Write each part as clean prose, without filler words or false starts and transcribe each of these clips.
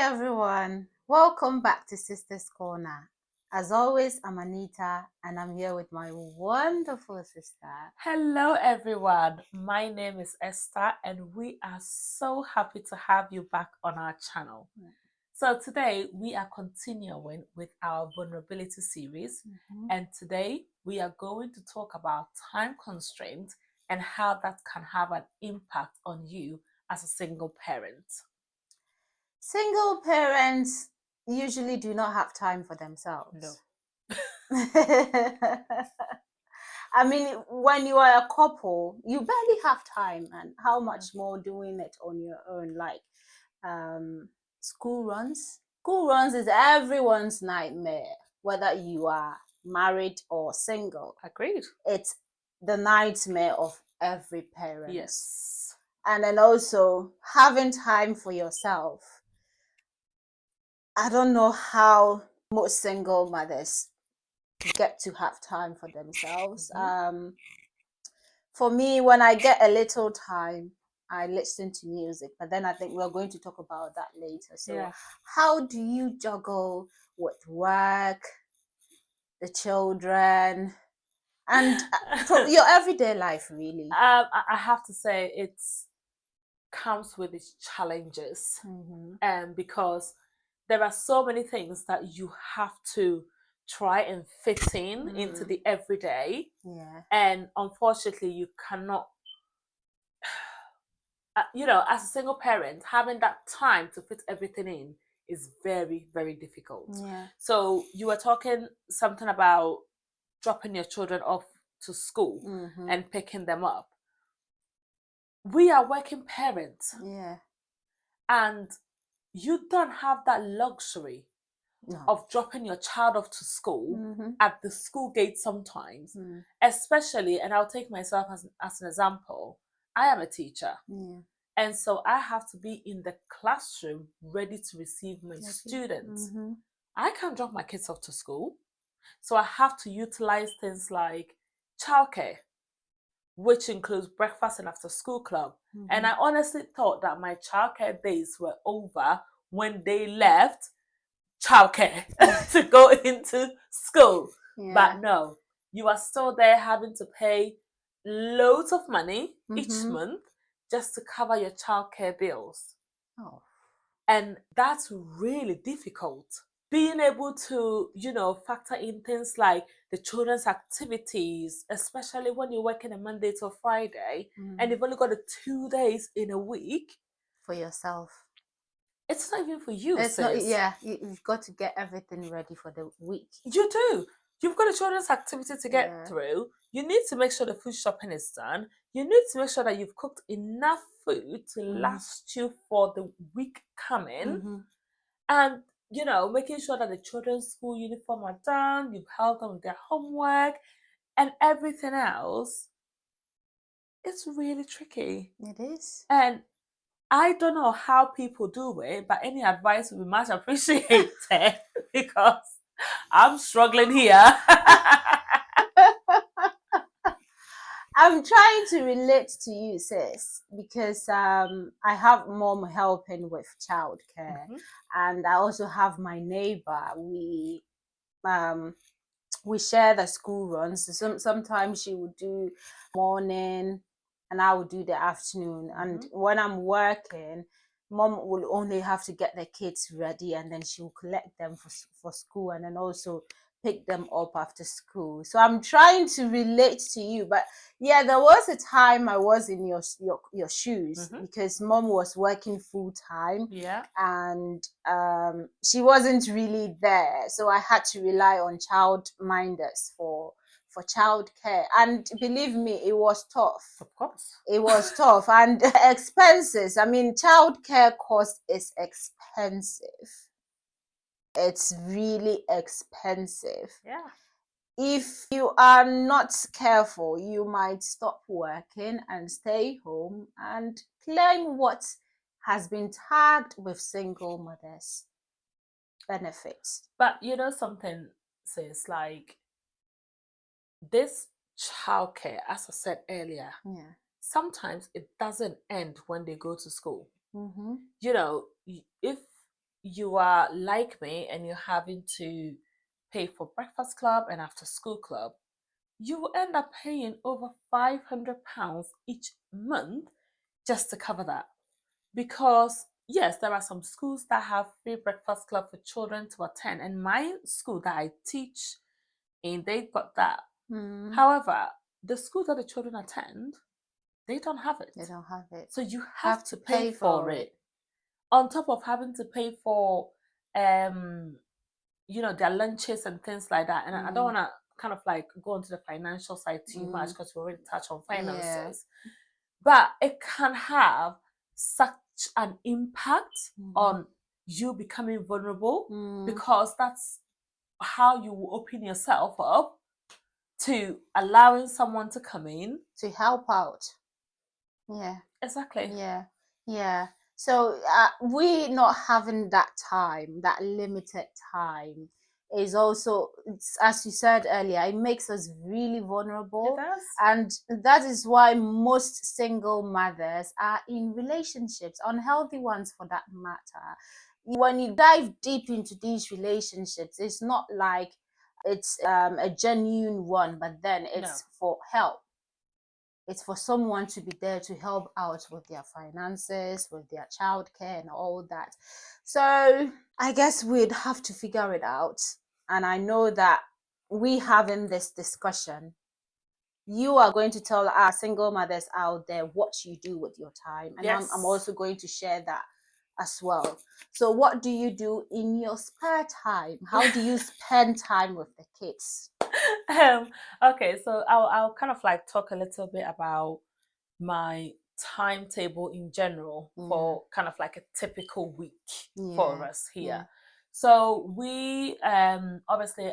everyone. Welcome back to Sisters Corner. As always, I'm Anita and I'm here with my wonderful sister. Hello, everyone. My name is Esther, and we are so happy to have you back on our channel. So, today we are continuing with our vulnerability series, and today we are going to talk about time constraints and how that can have an impact on you as a single parent. Single parents usually do not have time for themselves. No. I mean, when you are a couple, you barely have time, and how much more doing it on your own, like school runs. School runs is everyone's nightmare, whether you are married or single. Agreed. It's the nightmare of every parent. Yes. And then also having time for yourself. I don't know how most single mothers get to have time for themselves. For me, when I get a little time, I listen to music, but then I think we're going to talk about that later. So, how do you juggle with work, the children, and your everyday life, really? I have to say it comes with its challenges, because there are so many things that you have to try and fit into the everyday. Yeah. And unfortunately, you cannot, as a single parent, having that time to fit everything in is very, very difficult. Yeah. So you were talking something about dropping your children off to school and picking them up. We are working parents. Yeah. And you don't have that luxury of dropping your child off to school at the school gate sometimes, especially, and I'll take myself as an example. I am a teacher. And so I have to be in the classroom ready to receive my students. I can't drop my kids off to school. So I have to utilize things like childcare, which includes breakfast and after school club. And I honestly thought that my childcare days were over when they left childcare to go into school. Yeah. But no, you are still there having to pay loads of money each month just to cover your childcare bills. Oh. And that's really difficult. Being able to, factor in things like the children's activities, especially when you're working a Monday to Friday and you've only got 2 days in a week. For yourself. It's not even for you, It's sis. not, yeah, you've got to get everything ready for the week. You do. You've got a children's activity to get through. You need to make sure the food shopping is done. You need to make sure that you've cooked enough food to last you for the week coming. And, making sure that the children's school uniform are done, you've helped them with their homework and everything else. It's really tricky. It is. And I don't know how people do it, but any advice would be much appreciated because I'm struggling here. I'm trying to relate to you, sis, because I have mom helping with childcare, and I also have my neighbor. We share the school runs. Sometimes she would do morning, and I would do the afternoon. And when I'm working, mom will only have to get the kids ready, and then she will collect them for school, and then also pick them up after school. So I'm trying to relate to you, but yeah, there was a time I was in your shoes because mom was working full time, and she wasn't really there, so I had to rely on child minders for childcare, and believe me, it was tough. Of course, it was tough, and expenses. I mean, childcare cost is expensive. It's really expensive. Yeah. If you are not careful, you might stop working and stay home and claim what has been tagged with single mothers benefits. But you know something, sis, like this childcare, as I said earlier, sometimes it doesn't end when they go to school. If you are like me and you're having to pay for breakfast club and after school club, you will end up paying over £500 each month just to cover that. Because yes, there are some schools that have free breakfast club for children to attend, and my school that I teach in, they've got that. However, the school that the children attend, they don't have it. They don't have it. So you have to pay for it. On top of having to pay for their lunches and things like that. And I don't want to kind of like go into the financial side too much because we already touched on finances. Yeah. But it can have such an impact on you becoming vulnerable because that's how you will open yourself up to allowing someone to come in to help out. Yeah, exactly. Yeah. So we not having that time, that limited time, is also, as you said earlier, it makes us really vulnerable. It does. And that is why most single mothers are in relationships, unhealthy ones for that matter. When you dive deep into these relationships, it's not like it's a genuine one, but then it's for help. It's for someone to be there to help out with their finances, with their childcare and all that. So I guess we'd have to figure it out. And I know that we having this discussion, you are going to tell our single mothers out there what you do with your time. And yes. I'm also going to share that as well. So what do you do in your spare time? How do you spend time with the kids? Okay, so I'll kind of like talk a little bit about my timetable in general for kind of like a typical week for us here. Yeah. So we obviously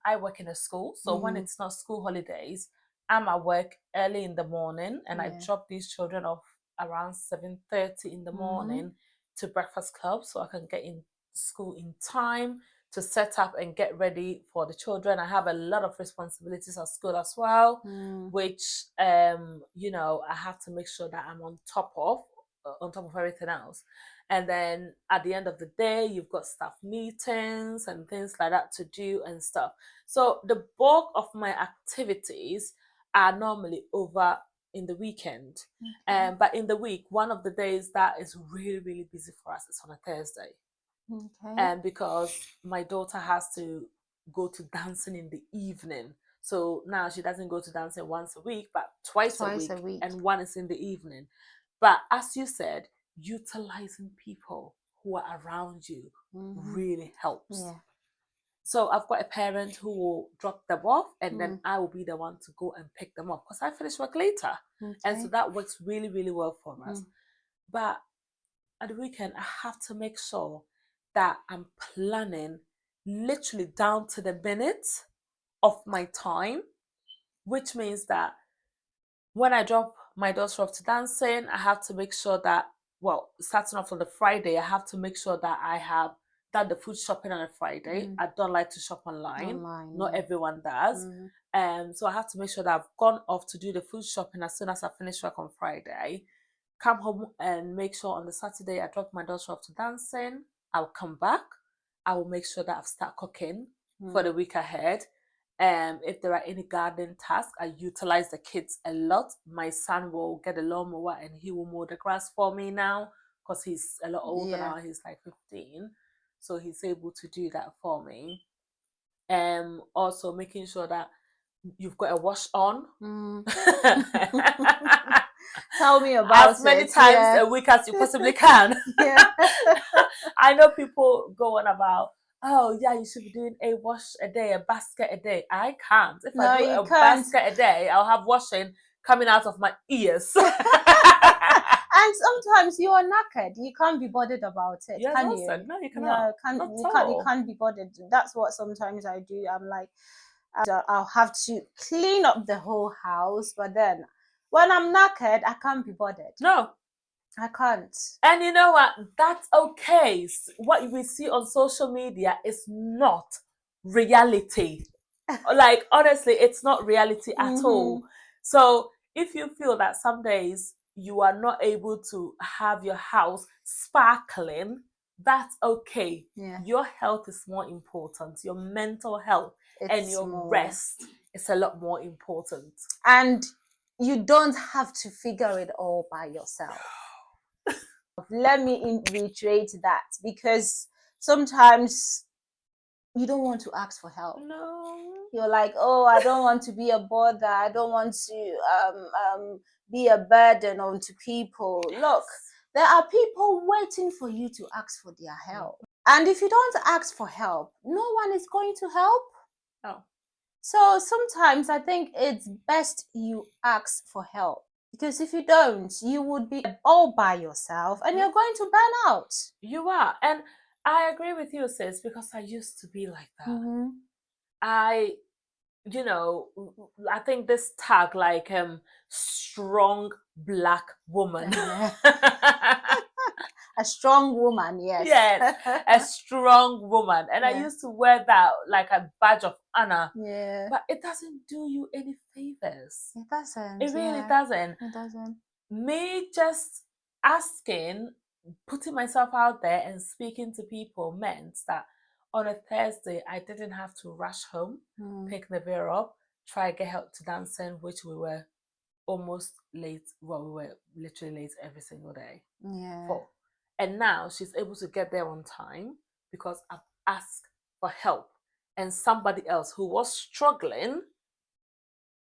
I work in a school, so when it's not school holidays, I'm at work early in the morning and I drop these children off around 7:30 in the morning to breakfast club so I can get in school in time to set up and get ready for the children. I have a lot of responsibilities at school as well, which I have to make sure that I'm on top of everything else. And then at the end of the day, you've got staff meetings and things like that to do and stuff. So the bulk of my activities are normally over in the weekend. But in the week, one of the days that is really, really busy for us is on a Thursday. And because my daughter has to go to dancing in the evening. So now she doesn't go to dancing once a week, but twice a week. And one is in the evening. But as you said, utilizing people who are around you really helps. Yeah. So I've got a parent who will drop them off and then I will be the one to go and pick them up because I finish work later. And so that works really, really well for us. But at the weekend, I have to make sure that I'm planning literally down to the minute of my time, which means that when I drop my daughter off to dancing, I have to make sure that, starting off on the Friday, I have to make sure that I have done the food shopping on a Friday. I don't like to shop online. Not everyone does. So I have to make sure that I've gone off to do the food shopping as soon as I finish work on Friday. Come home and make sure on the Saturday I drop my daughter off to dancing. I'll come back. I will make sure that I've started cooking for the week ahead. If there are any gardening tasks, I utilize the kids a lot. My son will get a lawnmower and he will mow the grass for me now because he's a lot older now. He's like 15. So he's able to do that for me. Also making sure that you've got a wash on. Tell me about as many times a week as you possibly can. I know people go on about, oh yeah, you should be doing a wash a day, a basket a day. I can't. If I do a basket a day, I'll have washing coming out of my ears. And sometimes you are knackered. You can't be bothered about it, can you? No, you cannot. You can't be bothered. That's what sometimes I do. I'm like, I'll have to clean up the whole house, but then when I'm knackered, I can't be bothered. No. I can't. And you know what? That's okay. What we see on social media is not reality. Like, honestly, it's not reality at all. So if you feel that some days you are not able to have your house sparkling, that's okay. Yeah. Your health is more important. Your mental health and It's your more. rest is a lot more important. And you don't have to figure it all by yourself. Let me reiterate that, because sometimes you don't want to ask for help. No. You're like, oh, I don't want to be a bother. I don't want to be a burden onto people. Look, there are people waiting for you to ask for their help. And if you don't ask for help, no one is going to help. Oh. So sometimes I think it's best you ask for help, because if you don't, you would be all by yourself and you're going to burn out. You are. And I agree with you, sis, because I used to be like that. Mm-hmm. I think this tag, like strong black woman. A strong woman, yes. Yes, a strong woman. And I used to wear that like a badge of honor. Yeah. But it doesn't do you any favors. It doesn't. It really doesn't. It doesn't. Me just asking, putting myself out there and speaking to people meant that on a Thursday, I didn't have to rush home, pick the beer up, try to get help to dancing, which we were almost late. Well, we were literally late every single day. Yeah. And now she's able to get there on time because I've asked for help. And somebody else who was struggling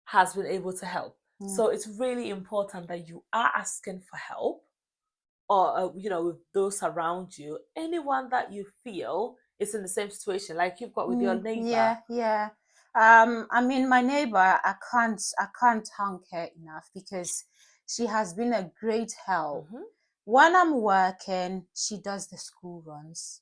has been able to help. So it's really important that you are asking for help, or with those around you, anyone that you feel is in the same situation, like you've got with your neighbor. Yeah. I mean, my neighbor, I can't thank her enough, because she has been a great help. When I'm working, she does the school runs.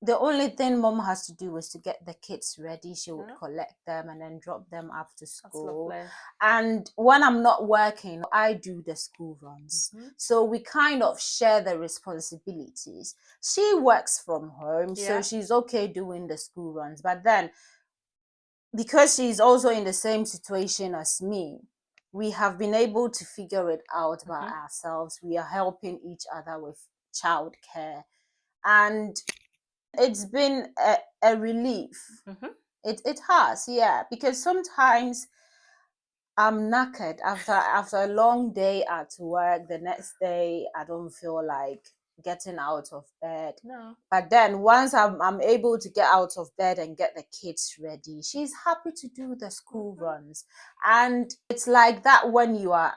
The only thing mom has to do is to get the kids ready. She would collect them and then drop them after school. And when I'm not working, I do the school runs. So we kind of share the responsibilities. She works from home, so she's okay doing the school runs. But then, because she's also in the same situation as me, we have been able to figure it out by ourselves. We are helping each other with childcare. And it's been a relief. It has, yeah, because sometimes I'm knackered after a long day at work. The next day, I don't feel like getting out of bed. No. But then once I'm able to get out of bed and get the kids ready, she's happy to do the school runs. And it's like that when you are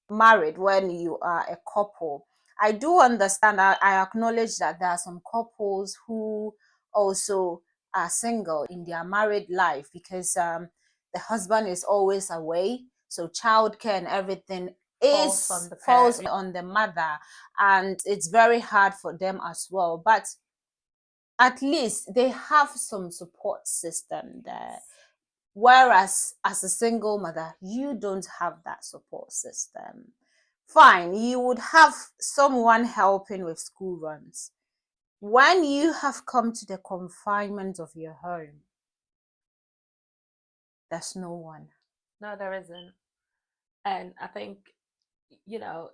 married, when you are a couple. I do understand, I acknowledge that there are some couples who also are single in their married life, because the husband is always away, so childcare and everything falls on the mother, and it's very hard for them as well. But at least they have some support system there. Whereas as a single mother, you don't have that support system. Fine, you would have someone helping with school runs. When you have come to the confinement of your home, there's no one. No, there isn't. And I think,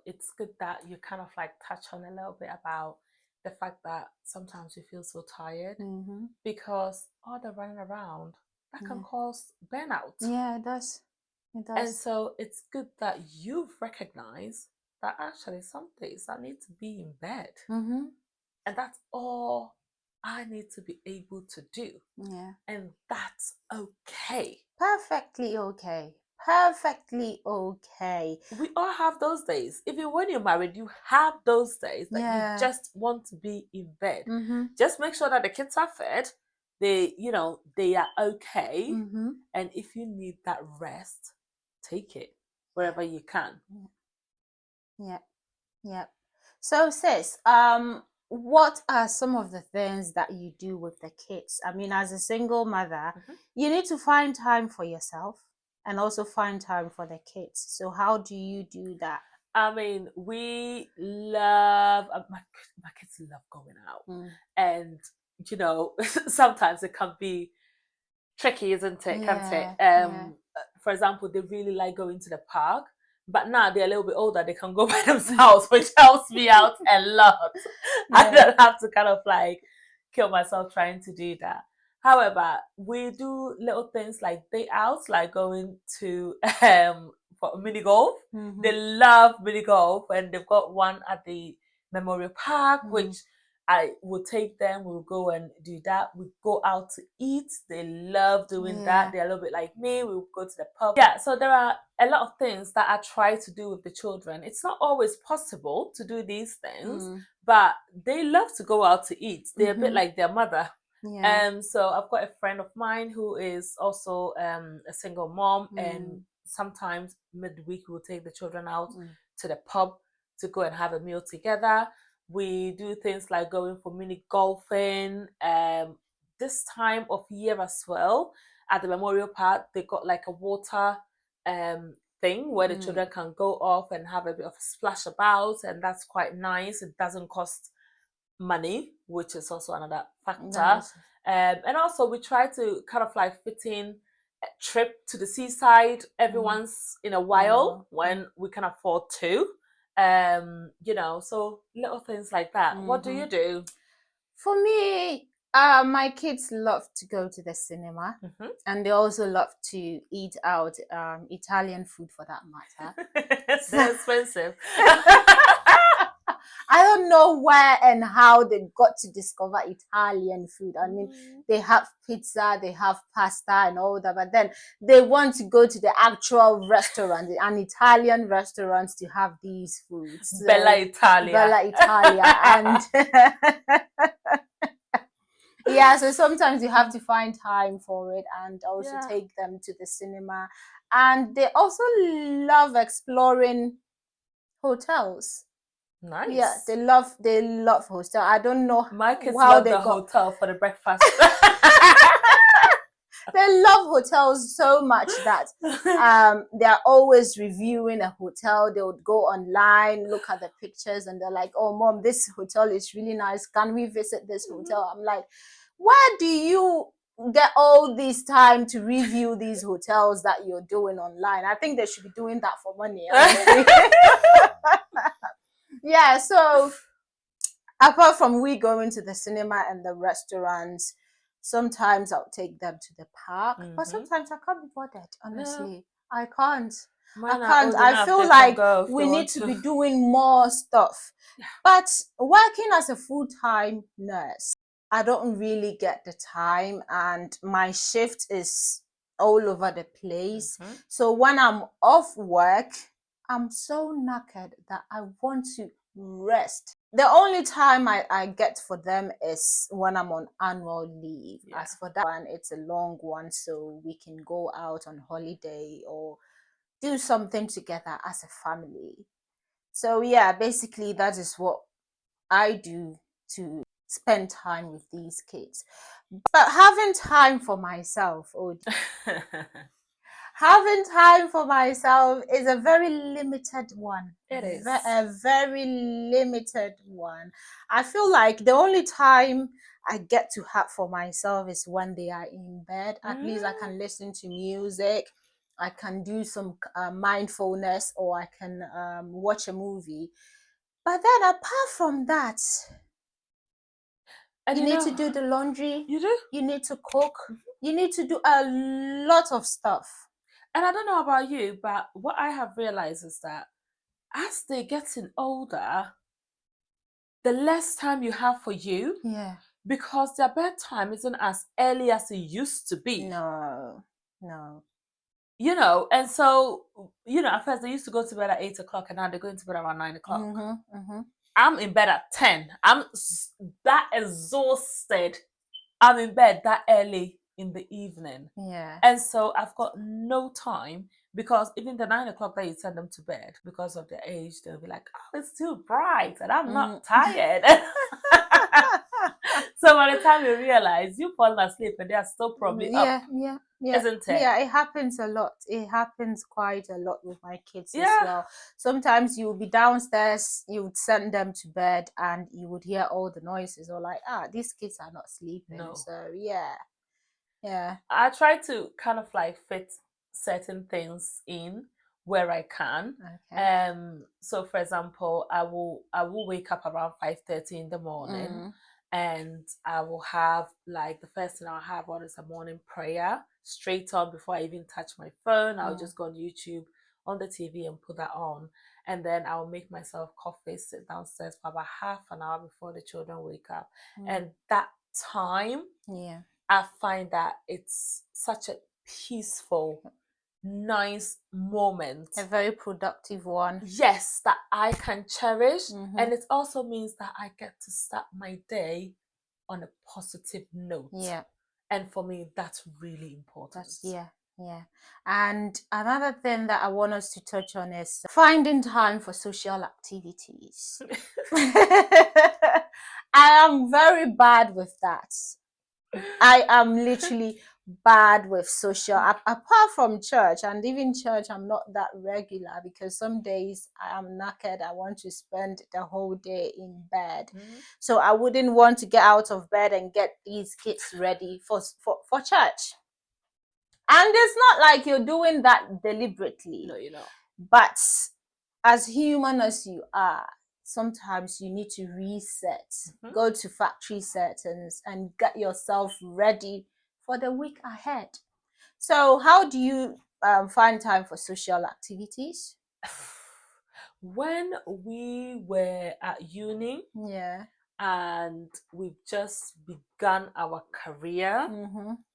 it's good that you kind of like touch on a little bit about the fact that sometimes you feel so tired because all the running around, that can cause burnout. Yeah, it does. It does. And so it's good that you've recognized that actually some days I need to be in bed. And that's all I need to be able to do. Yeah. And that's okay. Perfectly okay. Perfectly okay. We all have those days. Even when you're married, you have those days that you just want to be in bed. Just make sure that the kids are fed. They are okay. And if you need that rest, take it wherever you can. Yeah. So sis, what are some of the things that you do with the kids? I mean, as a single mother, you need to find time for yourself and also find time for the kids. So how do you do that? I mean, we love my kids love going out, and sometimes it can be tricky, isn't it? Can't it? For example, they really like going to the park, But now they're a little bit older, they can go by themselves, which helps me out a lot. I don't have to kind of like kill myself trying to do that. However, we do little things like day outs, like going to for mini golf. They love mini golf, and they've got one at the Memorial Park, which I will take them. We'll go and do that. We go out to eat. They love doing that. They're a little bit like me. We'll go to the pub. Yeah, so there are a lot of things that I try to do with the children. It's not always possible to do these things, but they love to go out to eat. They're a bit like their mother. So I've got a friend of mine who is also a single mom, and sometimes midweek we'll take the children out to the pub to go and have a meal together. We do things like going for mini golfing. This time of year as well, at the Memorial Park, they got like a water thing where the children can go off and have a bit of a splash about, and that's quite nice. It doesn't cost money, which is also another factor. Nice. And also we try to kind of like fit in a trip to the seaside every once in a while when we can afford to. So little things like that. What do you do? For me, my kids love to go to the cinema, and they also love to eat out, Italian food for that matter. They're expensive. I don't know where and how they got to discover Italian food. I mean, they have pizza, they have pasta and all that, but then they want to go to the actual restaurant, an Italian restaurant, to have these foods. So, Bella Italia. Bella Italia. And yeah, so sometimes you have to find time for it, and also take them to the cinema. And they also love exploring hotels. Nice. Yeah, they love hostel. I don't know my kids love the hotel for the breakfast. They love hotels so much that they're always reviewing a hotel. They would go online, look at the pictures, and they're like, "Oh, mom, this hotel is really nice. Can we visit this hotel?" I'm like, "Where do you get all this time to review these hotels that you're doing online? I think they should be doing that for money." Yeah, so apart from we going to the cinema and the restaurants, sometimes I'll take them to the park, but sometimes I can't be bothered, honestly. I can't. I feel like we need to be doing more stuff. But working as a full-time nurse, I don't really get the time, and my shift is all over the place. So when I'm off work, I'm so knackered that I want to rest. The only time I get for them is when I'm on annual leave. As for that one, it's a long one, so we can go out on holiday or do something together as a family. So yeah, basically that is what I do to spend time with these kids. But having time for myself, having time for myself is a very limited one. It is a very limited one. I feel like the only time I get to have for myself is when they are in bed. At least I can listen to music, I can do some mindfulness, or I can watch a movie. But then apart from that, you need to do the laundry. You do? You need to cook. You need to do a lot of stuff. And I don't know about you, but what I have realized is that as they're getting older, the less time you have for you. Yeah. Because their bedtime isn't as early as it used to be. No. And so, at first they used to go to bed at 8 o'clock, and now they're going to bed around 9 o'clock. I'm in bed at 10. I'm that exhausted. I'm in bed that early in the evening. Yeah. And so I've got no time, because even the 9 o'clock that you send them to bed, because of their age, they'll be like, "Oh, it's too bright and I'm not tired." So by the time you realize you've fallen asleep and they are still probably up. Yeah. Isn't it? Yeah, it happens a lot. It happens quite a lot with my kids as well. Sometimes you would be downstairs, you would send them to bed, and you would hear all the noises, or like, these kids are not sleeping. No. So yeah. I try to kind of like fit certain things in where I can. Okay. So for example, I will wake up around 5:30 in the morning, and I will have, like, the first thing I'll have on is a morning prayer straight on before I even touch my phone. I'll just go on YouTube on the TV and put that on, and then I'll make myself coffee, sit downstairs for about half an hour before the children wake up. And that time, I find that it's such a peaceful, nice moment, a very productive one. Yes, that I can cherish. And it also means that I get to start my day on a positive note. Yeah. And for me, that's really important. Yeah. And another thing that I want us to touch on is finding time for social activities. I am very bad with that. I am literally bad with social, apart from church. And even church, I'm not that regular, because some days I am knackered. I want to spend the whole day in bed. So I wouldn't want to get out of bed and get these kids ready for church. And it's not like you're doing that deliberately. No, you're not. But as human as you are, sometimes you need to reset, go to factory settings, and get yourself ready for the week ahead. So how do you find time for social activities? When we were at uni, and we've just begun our career,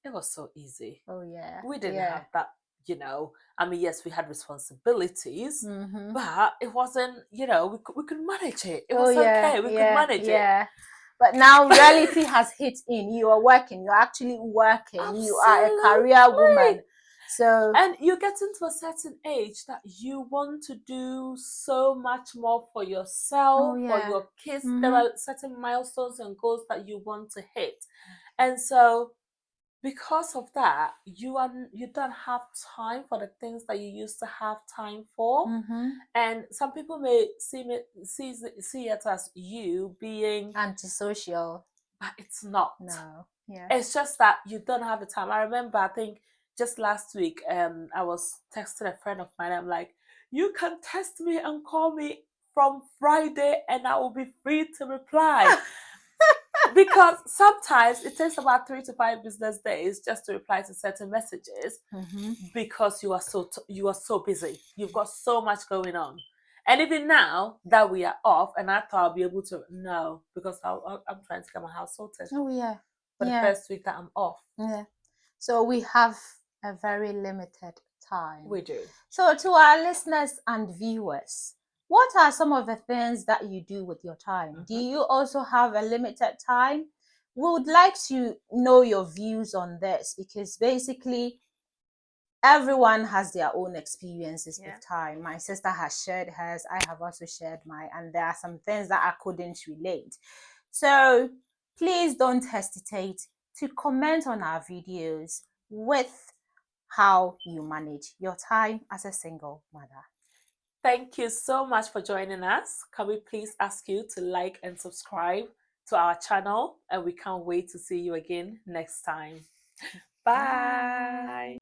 it was so easy. Oh yeah. We didn't have that, I mean, yes, we had responsibilities, but it wasn't, we could manage it. It was okay. We could manage it. But now reality has hit in. You are working. You're actually working. Absolutely. You are a career woman. So, and you get into a certain age that you want to do so much more for yourself, for your kids. There are certain milestones and goals that you want to hit. And so because of that, you don't have time for the things that you used to have time for. And some people may see it as you being antisocial, but it's not. No. It's just that you don't have the time. I remember, I think just last week, I was texting a friend of mine. I'm like, you can text me and call me from Friday and I will be free to reply. Because sometimes it takes about 3 to 5 business days just to reply to certain messages, because you are so busy. You've got so much going on. And even now that we are off, and I thought I'll be able to, no, because I'm trying to get my house sorted. Oh yeah. For the first week that I'm off. Yeah. So we have a very limited time. We do. So to our listeners and viewers, what are some of the things that you do with your time? Do you also have a limited time? We would like to know your views on this, because basically everyone has their own experiences with time. My sister has shared hers. I have also shared mine. And there are some things that I couldn't relate. So please don't hesitate to comment on our videos with how you manage your time as a single mother. Thank you so much for joining us. Can we please ask you to like and subscribe to our channel? And we can't wait to see you again next time. Bye.